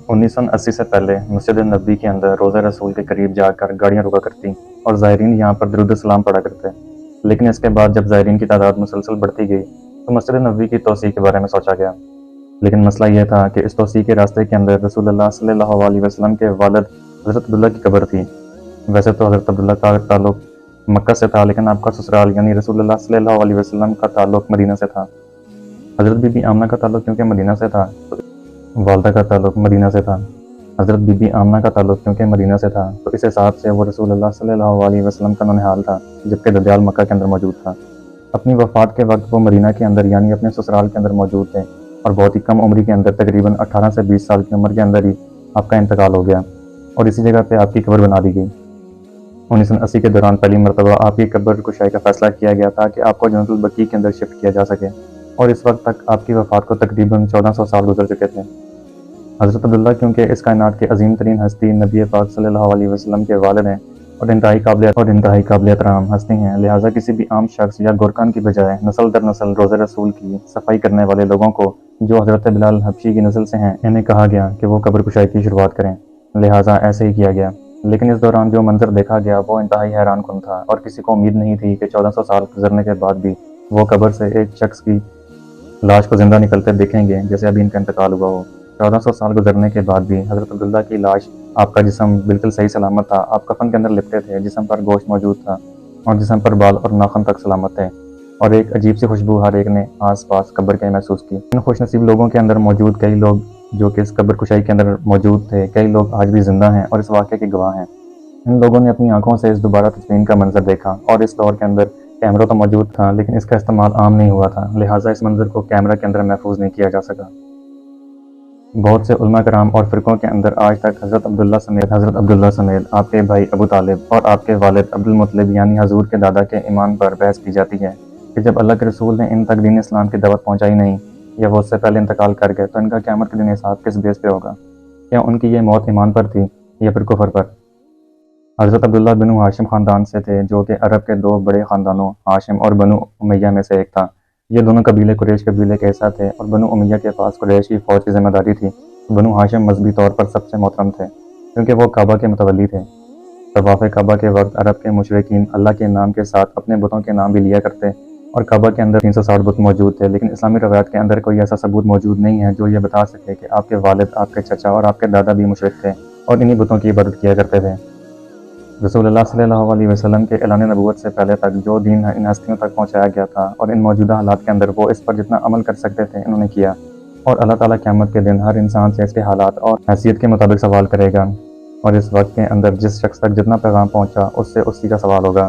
1980 سے پہلے مسجد نبی کے اندر روضہ رسول کے قریب جا کر گاڑیاں رکا کرتی اور زائرین یہاں پر درود السلام پڑھا کرتے، لیکن اس کے بعد جب زائرین کی تعداد مسلسل بڑھتی گئی تو مسجد نبوی کی توسیع کے بارے میں سوچا گیا، لیکن مسئلہ یہ تھا کہ اس توسیع کے راستے کے اندر رسول اللہ صلی اللہ علیہ وسلم کے والد حضرت عبداللہ کی قبر تھی۔ ویسے تو حضرت عبداللہ کا تعلق مکہ سے تھا، لیکن آپ کا سسرال یعنی رسول اللہ صلی اللہ علیہ وسلم کا تعلق مدینہ سے تھا۔ حضرت بی بی آمنہ کا تعلق کیونکہ مدینہ سے تھا تو والدہ کا تعلق مدینہ سے تھا، حضرت بی بی آمنہ کا تعلق کیونکہ مدینہ سے تھا تو اس حساب سے وہ رسول اللہ صلی اللہ علیہ وسلم کا ننھال تھا، جبکہ دجال مکہ کے اندر موجود تھا۔ اپنی وفات کے وقت وہ مدینہ کے اندر یعنی اپنے سسرال کے اندر موجود تھے اور بہت ہی کم عمری کے اندر تقریباً 18 سے 20 سال کی عمر کے اندر ہی آپ کا انتقال ہو گیا اور اسی جگہ پہ آپ کی قبر بنا دی گئی۔ 1980 کے دوران پہلی مرتبہ آپ کی قبر کشائی کا فیصلہ کیا گیا تاکہ آپ کو جنت البقیع کے اندر شفٹ کیا جا سکے، اور اس وقت تک آپ کی وفات کو تقریباً 1400 سال گزر چکے تھے۔ حضرت عبداللہ کیونکہ اس کائنات کے عظیم ترین ہستی نبی پاک صلی اللہ علیہ وسلم کے والد ہیں اور انتہائی قابل احترام ہستی ہیں، لہٰذا کسی بھی عام شخص یا گورکان کی بجائے نسل در نسل روزہ رسول کی صفائی کرنے والے لوگوں کو جو حضرت بلال حبشی کی نسل سے ہیں انہیں کہا گیا کہ وہ قبر کشائی کی شروعات کریں، لہٰذا ایسے ہی کیا گیا۔ لیکن اس دوران جو منظر دیکھا گیا وہ انتہائی حیران کن تھا اور کسی کو امید نہیں تھی کہ 1400 سال گزرنے کے بعد بھی وہ قبر سے ایک شخص کی لاش کو زندہ نکلتے دیکھیں گے جیسے ابھی ان کا انتقال ہوا ہو۔ 1400 سال گزرنے کے بعد بھی حضرت عبداللہ کی لاش، آپ کا جسم بالکل صحیح سلامت تھا، آپ کفن کے اندر لپٹے تھے، جسم پر گوشت موجود تھا اور جسم پر بال اور ناخن تک سلامت تھے، اور ایک عجیب سی خوشبو ہر ایک نے آس پاس قبر کے محسوس کی۔ ان خوش نصیب لوگوں کے اندر موجود کئی لوگ جو کہ اس قبر کشائی کے اندر موجود تھے، کئی لوگ آج بھی زندہ ہیں اور اس واقعے کے گواہ ہیں۔ ان لوگوں نے اپنی آنکھوں سے اس دوبارہ تدفین کا منظر دیکھا، اور اس دور کے اندر کیمرہ تو موجود تھا لیکن اس کا استعمال عام نہیں ہوا تھا، لہٰذا اس منظر کو کیمرہ کے اندر محفوظ نہیں کیا جا سکا۔ بہت سے علماء کرام اور فرقوں کے اندر آج تک حضرت عبداللہ سمیت آپ کے بھائی ابو طالب اور آپ کے والد عبد المطلب یعنی حضور کے دادا کے ایمان پر بحث کی جاتی ہے کہ جب اللہ کے رسول نے ان تک دین اسلام کی دعوت پہنچائی نہیں یا وہ اس سے پہلے انتقال کر گئے تو ان کا قیامت کے دن حساب کس بیس پہ ہوگا؟ کیا ان کی یہ موت ایمان پر تھی یا پھر کفر پر؟ حضرت عبداللہ بنو ہاشم خاندان سے تھے جو کہ عرب کے دو بڑے خاندانوں ہاشم اور بنو امیہ میں سے ایک تھا۔ یہ دونوں قبیلے قریش قبیلے کے حصہ تھے اور بنو امیہ کے پاس قریش کی فوج کی ذمہ داری تھی۔ بنو ہاشم مذہبی طور پر سب سے محترم تھے کیونکہ وہ کعبہ کے متولی تھے۔ طواف کعبہ کے وقت عرب کے مشرکین اللہ کے نام کے ساتھ اپنے بتوں کے نام بھی لیا کرتے اور کعبہ کے اندر 360 بت موجود تھے، لیکن اسلامی روایات کے اندر کوئی ایسا ثبوت موجود نہیں ہے جو یہ بتا سکے کہ آپ کے والد، آپ کے چچا اور آپ کے دادا بھی مشرک تھے اور انہی بتوں کی عبادت کیا کرتے تھے۔ رسول اللہ صلی اللہ علیہ وسلم کے اعلان نبوت سے پہلے تک جو دین ان ہستیوں تک پہنچایا گیا تھا اور ان موجودہ حالات کے اندر وہ اس پر جتنا عمل کر سکتے تھے انہوں نے کیا، اور اللہ تعالیٰ قیامت کے دن ہر انسان سے اس کے حالات اور حیثیت کے مطابق سوال کرے گا، اور اس وقت کے اندر جس شخص تک جتنا پیغام پہنچا اس سے اسی کا سوال ہوگا۔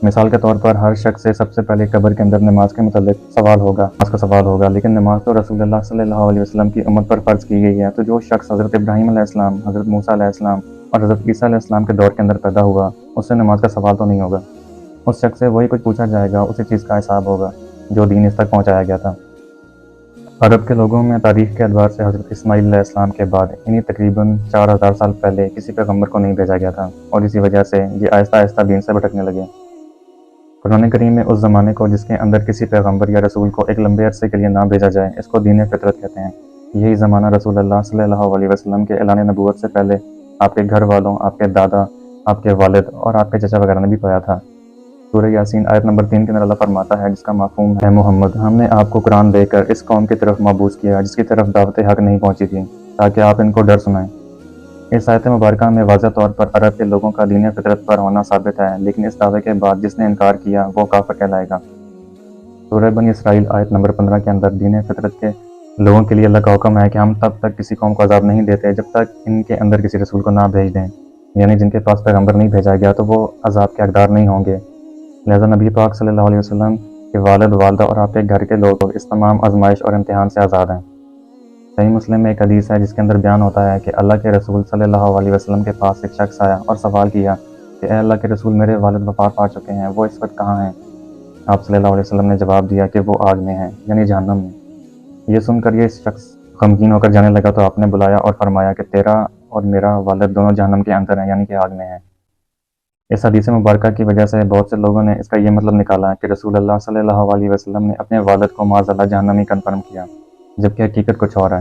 مثال کے طور پر ہر شخص سے سب سے پہلے قبر کے اندر نماز کے متعلق سوال ہوگا، لیکن نماز تو رسول اللہ صلی اللہ علیہ وسلم کی امت پر فرض کی گئی ہے، تو جو شخص حضرت ابراہیم علیہ السلام، حضرت موسیٰ علیہ السلام اور حضرت عیسیٰ علیہ السلام کے دور کے اندر پیدا ہوا اس سے نماز کا سوال تو نہیں ہوگا۔ اس شخص سے وہی کچھ پوچھا جائے گا، اسی چیز کا حساب ہوگا جو دین اس تک پہنچایا گیا تھا۔ عرب کے لوگوں میں تاریخ کے اعتبار سے حضرت اسماعیل علیہ السلام کے بعد انہی تقریباً 4000 سال پہلے کسی پیغمبر کو نہیں بھیجا گیا تھا، اور اسی وجہ سے یہ آہستہ آہستہ دین سے بھٹکنے لگے۔ قرآن کریم میں اس زمانے کو جس کے اندر کسی پیغمبر یا رسول کو ایک لمبے عرصے کے لیے نہ بھیجا جائے اس کو دین فطرت کہتے ہیں۔ یہی زمانہ رسول اللہ صلی اللہ علیہ وسلم کے اعلان نبوت سے پہلے آپ کے گھر والوں، آپ کے دادا، آپ کے والد اور آپ کے چچا وغیرہ نے بھی پایا تھا۔ سورہ یاسین آیت نمبر 3 کے اندر اللہ فرماتا ہے جس کا مفہوم ہے محمد، ہم نے آپ کو قرآن دے کر اس قوم کی طرف مبعوث کیا جس کی طرف دعوت حق نہیں پہنچی تھی تاکہ آپ ان کو ڈر سنائیں۔ اس آیت مبارکہ میں واضح طور پر عرب کے لوگوں کا دین فطرت پر ہونا ثابت ہے، لیکن اس دعوے کے بعد جس نے انکار کیا وہ کافر کہلائے گا۔ سورہ بنی اسرائیل آیت نمبر 15 کے اندر دین فطرت کے لوگوں کے لیے اللہ کا حکم ہے کہ ہم تب تک کسی قوم کو عذاب نہیں دیتے جب تک ان کے اندر کسی رسول کو نہ بھیج دیں، یعنی جن کے پاس پیغمبر نہیں بھیجا گیا تو وہ عذاب کے حقدار نہیں ہوں گے۔ لہذا نبی پاک صلی اللہ علیہ وسلم کے والد، والدہ اور آپ کے گھر کے لوگ اس تمام آزمائش اور امتحان سے آزاد ہیں۔ صحیح مسلم میں ایک حدیث ہے جس کے اندر بیان ہوتا ہے کہ اللہ کے رسول صلی اللہ علیہ وسلم کے پاس ایک شخص آیا اور سوال کیا کہ اے اللہ کے رسول، میرے والد وفات پا چکے ہیں، وہ اس وقت کہاں ہیں؟ آپ صلی اللہ علیہ وسلم نے جواب دیا کہ وہ آگ میں ہیں، یعنی جہنم میں۔ یہ سن کر یہ شخص غمگین ہو کر جانے لگا تو آپ نے بلایا اور فرمایا کہ تیرا اور میرا والد دونوں جہنم کے اندر ہیں، یعنی کہ آگ میں ہیں۔ اس حدیث مبارکہ کی وجہ سے بہت سے لوگوں نے اس کا یہ مطلب نکالا کہ رسول اللہ صلی اللہ علیہ وسلم نے اپنے والد کو معاذ اللہ جہنمی کنفرم کیا، جبکہ حقیقت کچھ اور ہے۔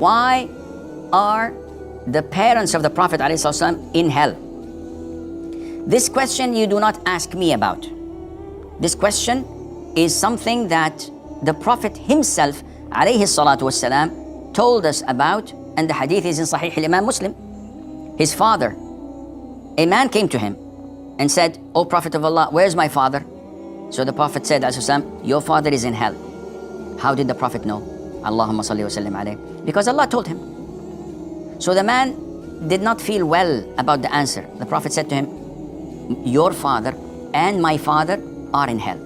Why are the parents of the Prophet ﷺ in hell? This question you do not ask me about. This question is something that the Prophet himself ﷺ told us about, and the hadith is in Sahih al-Imam Muslim. His father, a man came to him and said, "O Prophet of Allah, where's my father?" So the Prophet said, "Your father is in hell." How did the Prophet know? Allahumma salli wa sallim alayhi. Because Allah told him. So the man did not feel well about the answer. The Prophet said to him, "Your father and my father are in hell."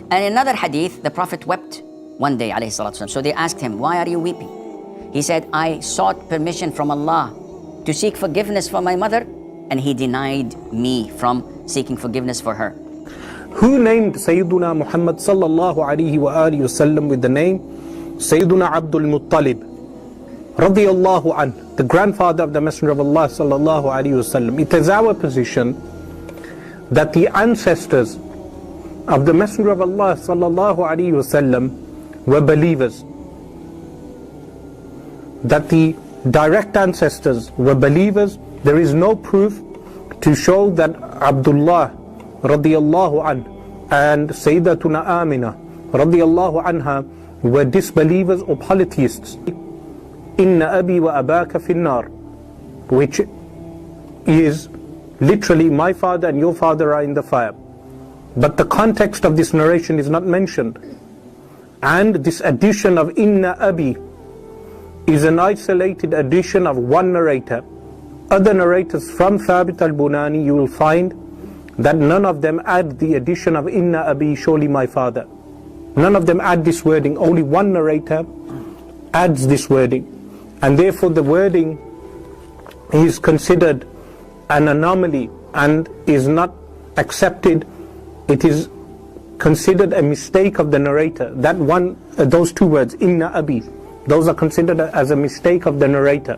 And in another hadith, the Prophet wept one day, alayhi salatu wasalam. So they asked him, "Why are you weeping?" He said, "I sought permission from Allah to seek forgiveness for my mother, and He denied me from seeking forgiveness for her." Who named Sayyiduna Muhammad sallallahu alayhi wa alihi wasallam with the name Sayyiduna Abdul Muttalib radiyallahu anh, the grandfather of the Messenger of Allah sallallahu alayhi wasallam? It is our position that the ancestors of the Messenger of Allah sallallahu alayhi wasallam were believers, that the direct ancestors were believers. There is no proof to show that Abdullah radiyallahu anh and Sayyidatuna Amina radiyallahu anha were disbelievers or polytheists. Inna abi wa abaka finnar, which is literally my father and your father are in the fire. But the context of this narration is not mentioned. And this addition of Inna abi is an isolated addition of one narrator. Other narrators from Thabit al-Bunani, you will find that none of them add the addition of Inna abi, surely my father. None of them add this wording. Only one narrator adds this wording. And therefore the wording is considered an anomaly and is not accepted. It is considered a mistake of the narrator. That one, those two words, Inna abi, those are considered as a mistake of the narrator.